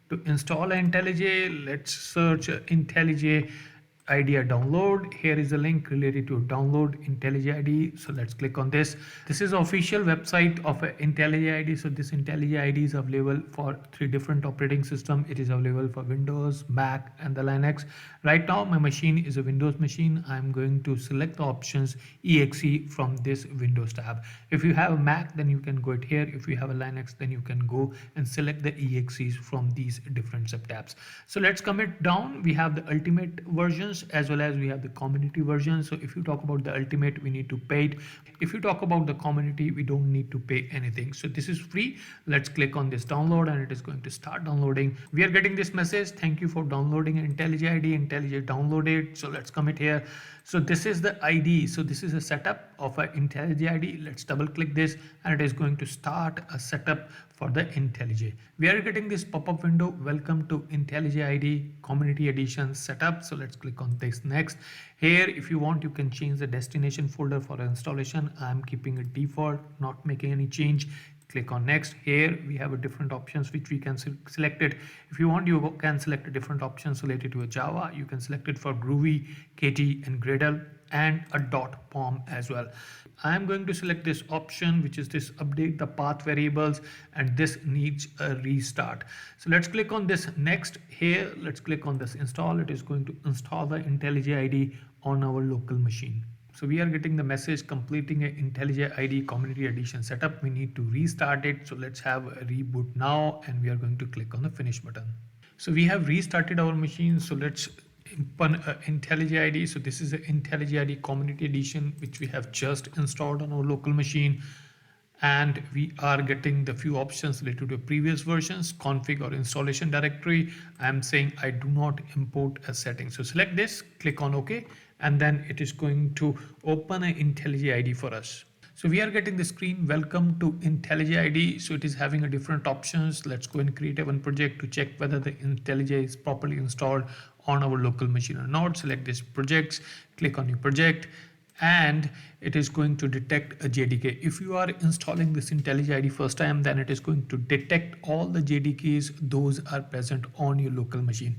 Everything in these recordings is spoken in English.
To install IntelliJ, let's search IntelliJ idea download. Here is a link related to download IntelliJ ID. So let's click on this. This is the official website of IntelliJ ID. So this IntelliJ ID is available for 3 different operating systems. It is available for Windows, Mac and the Linux. Right now my machine is a Windows machine. I'm going to select the options exe from this Windows tab. If you have a Mac, then you can go it here. If you have a Linux, then you can go and select the exes from these different subtabs. So let's commit down. We have the ultimate versions as well as we have the community version. So if you talk about the ultimate, we need to pay it. If you talk about the community, we don't need to pay anything. So this is free. Let's click on this download and it is going to start downloading. We are getting this message, thank you for downloading IntelliJ ID. IntelliJ downloaded. So let's commit here. So this is the ID. So this is a setup of an IntelliJ ID. Let's double click this and it is going to start a setup for the IntelliJ. We are getting this pop-up window. Welcome to IntelliJ ID Community Edition setup. So let's click on this next. Here, if you want, you can change the destination folder for installation. I'm keeping it default, not making any change. Click on next. Here we have a different options which we can select it. If you want, you can select a different options related to a Java. You can select it for Groovy, KT and Gradle and a .pom as well. I'm going to select this option, which is this update the path variables, and this needs a restart. So let's click on this next. Here let's click on this install. It is going to install the IntelliJ ID on our local machine. So we are getting the message completing a IntelliJ ID Community Edition setup. We need to restart it. So let's have a reboot now and we are going to click on the finish button. So we have restarted our machine. So let's open IntelliJ ID. So this is the IntelliJ ID Community Edition which we have just installed on our local machine. And we are getting the few options related to previous versions, config or installation directory. I'm saying I do not import a setting. So select this, click on OK, and then it is going to open an IntelliJ ID for us. So we are getting the screen, welcome to IntelliJ ID. So it is having a different options. Let's go and create a one project to check whether the IntelliJ is properly installed on our local machine or not. Select this projects, click on new project, and it is going to detect a JDK. If you are installing this IntelliJ ID first time, then it is going to detect all the JDKs, those are present on your local machine.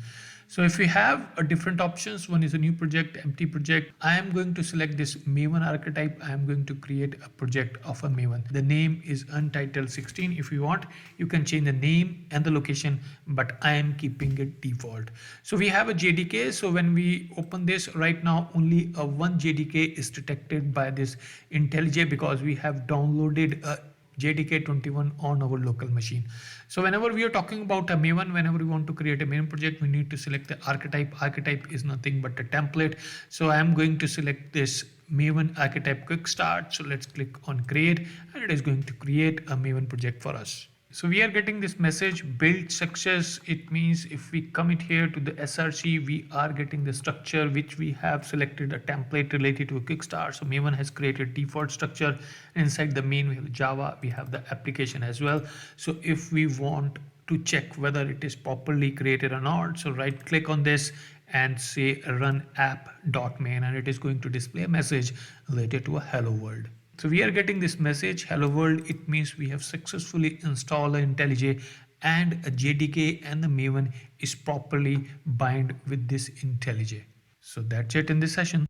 So if we have a different options, one is a new project, empty project. I am going to select this Maven archetype. I am going to create a project of a Maven. The name is Untitled 16. If you want, you can change the name and the location, but I am keeping it default. So we have a JDK. So when we open this right now, only a one JDK is detected by this IntelliJ because we have downloaded a JDK 21 on our local machine. So whenever we are talking about a Maven, whenever we want to create a Maven project, we need to select the archetype. Archetype is nothing but a template. So I am going to select this Maven archetype quick start. So let's click on create and it is going to create a Maven project for us. So we are getting this message build success. It means if we commit here to the SRC, we are getting the structure which we have selected a template related to a kickstart. So Maven has created default structure. Inside the main we have Java, we have the application as well. So if we want to check whether it is properly created or not, so right click on this and say run app.main and it is going to display a message related to a hello world. So we are getting this message, hello world. It means we have successfully installed IntelliJ and a JDK and the Maven is properly bind with this IntelliJ. So that's it in this session.